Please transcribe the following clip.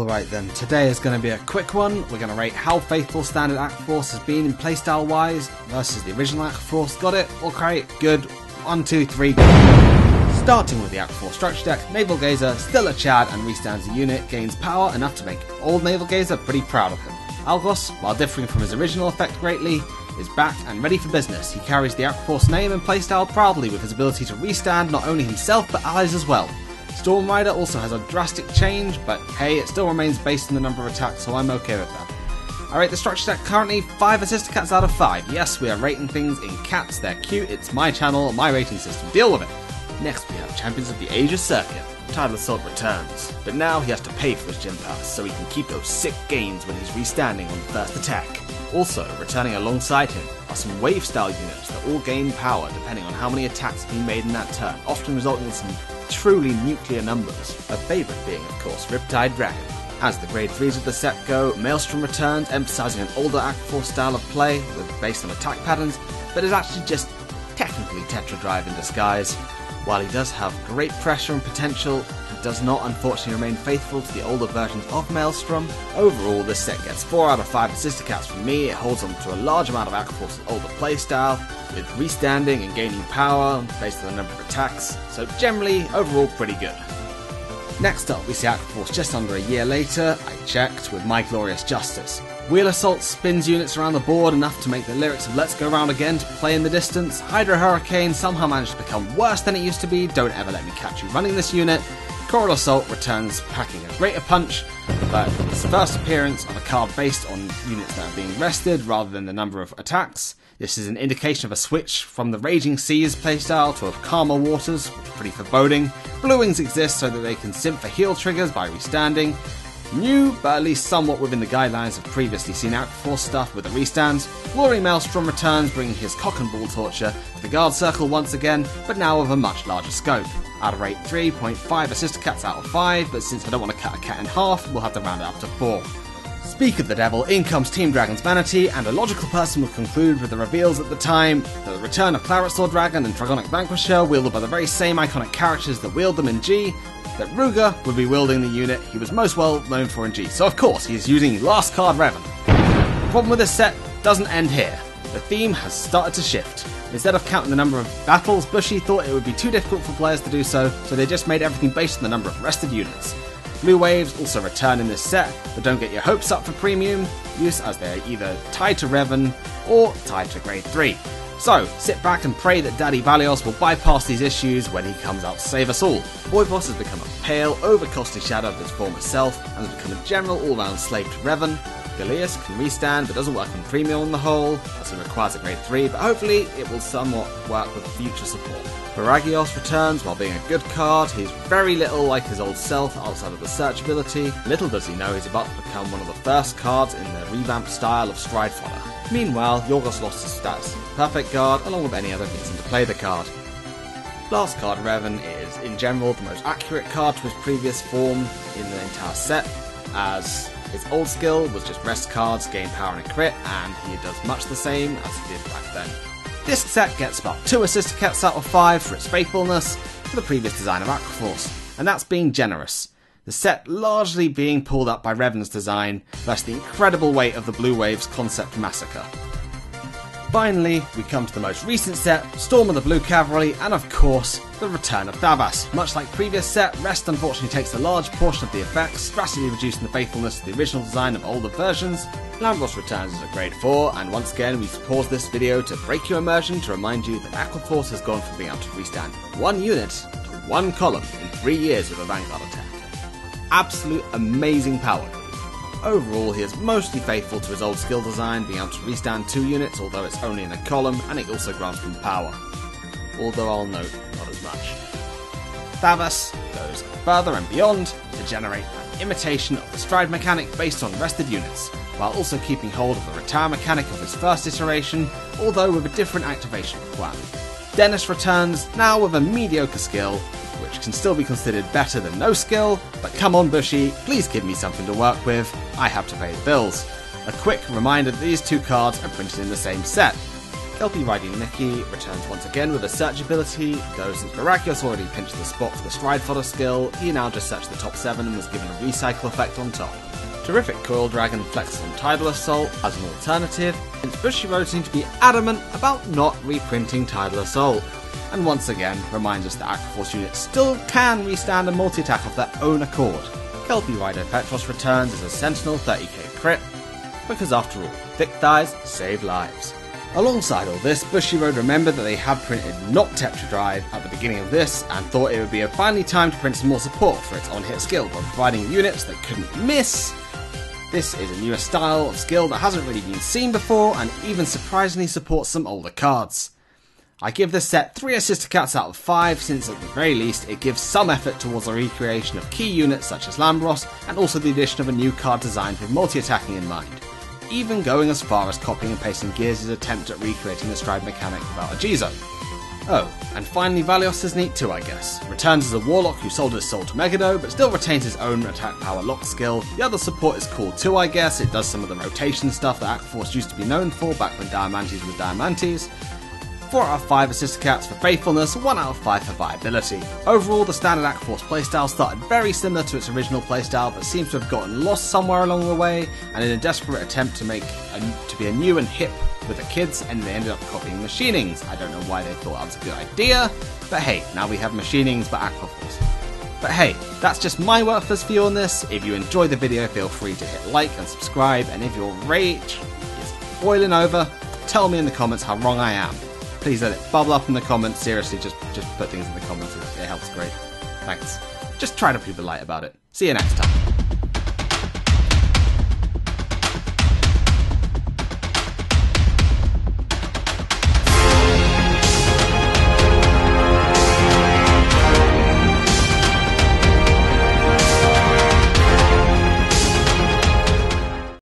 Alright then, today is going to be a quick one. We're going to rate how faithful standard Aquaforce has been in playstyle wise versus the original Aquaforce. Got it? Okay, good. 1, 2, 3, go. Starting with the Aquaforce structure deck, Naval Gazer, still a Chad and restands the unit, gains power enough to make old Naval Gazer pretty proud of him. Algos, while differing from his original effect greatly, is back and ready for business. He carries the Aquaforce name and playstyle proudly with his ability to restand not only himself but allies as well. Storm Rider also has a drastic change, but hey, it still remains based on the number of attacks, so I'm okay with that. I rate the structure deck currently 5 assisted cats out of 5. Yes, we are rating things in cats, they're cute, it's my channel, my rating system, deal with it. Next we have Champions of the Asia Circuit. Tidal Assault returns, but now he has to pay for his gym pass so he can keep those sick gains when he's restanding on the first attack. Also, returning alongside him are some wave style units that all gain power depending on how many attacks have been made in that turn, often resulting in some truly nuclear numbers, a favourite being of course Riptide Dragon. As the grade 3s of the set go, Maelstrom returns, emphasising an older Aquaforce style of play based on attack patterns, but is actually just technically Tetra Drive in disguise. While he does have great pressure and potential, he does not unfortunately remain faithful to the older versions of Maelstrom. Overall, this set gets 4 out of 5 assisted cats from me. It holds on to a large amount of Aquaforce's older playstyle, with restanding and gaining power based on the number of attacks, so generally, overall pretty good. Next up, we see Aquaforce just under a year later. I checked with My Glorious Justice. Wheel Assault spins units around the board enough to make the lyrics of Let's Go Round Again to play in the distance. Hydra Hurricane somehow managed to become worse than it used to be, don't ever let me catch you running this unit. Coral Assault returns packing a greater punch, but its first appearance on a card based on units that are being rested rather than the number of attacks. This is an indication of a switch from the Raging Seas playstyle to a Calmer Waters, which is pretty foreboding. Blue Wings exist so that they can simp for heal triggers by restanding. New, but at least somewhat within the guidelines of previously seen Aquaforce stuff with the restands. Glory Maelstrom returns, bringing his cock and ball torture to the guard circle once again, but now with a much larger scope. I'd rate 3.5 assisted cats out of 5, but since I don't want to cut a cat in half, we'll have to round it up to 4. Speak of the devil, in comes Team Dragon's Vanity, and a logical person will conclude with the reveals at the time, the return of Claret Sword Dragon and Dragonic Vanquisher, wielded by the very same iconic characters that wield them in G, that Ruger would be wielding the unit he was most well known for in G, so of course he is using Last Card Revan. The problem with this set doesn't end here. The theme has started to shift. Instead of counting the number of battles, Bushy thought it would be too difficult for players to do so they just made everything based on the number of rested units. Blue Waves also return in this set, but don't get your hopes up for premium use as they are either tied to Revan or tied to grade 3. So, sit back and pray that Daddy Valios will bypass these issues when he comes out to save us all. Boy Boss has become a pale, over-costly shadow of his former self, and has become a general all-round slave to Revan. Galeas can restand, but doesn't work on premium on the whole, as he requires a grade 3, but hopefully it will somewhat work with future support. Varagios returns while being a good card. He's very little like his old self outside of the search ability. Little does he know he's about to become one of the first cards in the revamped style of Stride Fodder. Meanwhile, Yorgos lost his stats. Perfect guard, along with any other reason to play the card. Last Card Revan is, in general, the most accurate card to his previous form in the entire set, as his old skill was just rest cards, gain power and a crit, and he does much the same as he did back then. This set gets about 2 assisted cats out of 5 for its faithfulness to the previous design of Aquaforce, and that's being generous. The set largely being pulled up by Revan's design versus the incredible weight of the Blue Waves concept massacre. Finally, we come to the most recent set, Storm of the Blue Cavalry, and of course, the return of Thavas. Much like previous set, Rest unfortunately takes a large portion of the effects, drastically reducing the faithfulness to the original design of older versions. Lambros returns as a grade 4, and once again we pause this video to break your immersion to remind you that Aquaforce has gone from being able to restand 1 unit to 1 column in 3 years with a Vanguard attack. Absolute amazing power. Overall, he is mostly faithful to his old skill design, being able to restand 2 units, although it's only in a column, and it also grants them power. Although I'll note, not as much. Thavas goes further and beyond to generate an imitation of the stride mechanic based on rested units, while also keeping hold of the retire mechanic of his first iteration, although with a different activation requirement. Dennis returns, now with a mediocre skill, which can still be considered better than no skill, but come on Bushy, please give me something to work with, I have to pay the bills. A quick reminder that these 2 cards are printed in the same set. Kelpie riding Nikki returns once again with a search ability, though since Miraculous already pinched the spot for the Stride Fodder skill, he now just searched the top 7 and was given a recycle effect on top. Terrific Coil Dragon flexes on Tidal Assault as an alternative, since Bushiroad seemed to be adamant about not reprinting Tidal Assault, and once again reminds us that Aquaforce units still can restand a multi-attack of their own accord. Kelpie Rider Petros returns as a Sentinel 30k crit, because after all, thick thighs save lives. Alongside all this, Bushiroad remembered that they had printed not Tetradrive at the beginning of this, and thought it would be finally time to print some more support for its on-hit skill by providing units that couldn't miss. This is a newer style of skill that hasn't really been seen before, and even surprisingly supports some older cards. I give this set 3 Assistocats out of 5, since at the very least it gives some effort towards the recreation of key units such as Lambros, and also the addition of a new card designed with multi-attacking in mind, even going as far as copying and pasting Gears' attempt at recreating the stride mechanic without a G-Zone. Oh, and finally Valios is neat too, I guess. Returns as a Warlock who sold his soul to Megado, but still retains his own attack power lock skill. The other support is cool too, I guess. It does some of the rotation stuff that Aquaforce used to be known for back when Diamantes was Diamantes. 4 out of 5 Assistocats for Faithfulness, 1 out of 5 for Viability. Overall, the standard Aquaforce playstyle started very similar to its original playstyle, but seems to have gotten lost somewhere along the way, and in a desperate attempt to be a new and hip with the kids, and they ended up copying Machinings. I don't know why they thought that was a good idea, but hey, now we have Machinings but Aquaforce. But hey, that's just my worthless view on this. If you enjoyed the video, feel free to hit like and subscribe, and if your rage is boiling over, tell me in the comments how wrong I am. Please let it bubble up in the comments. Seriously, just put things in the comments. It helps great. Thanks. Just try to be polite about it. See you next time.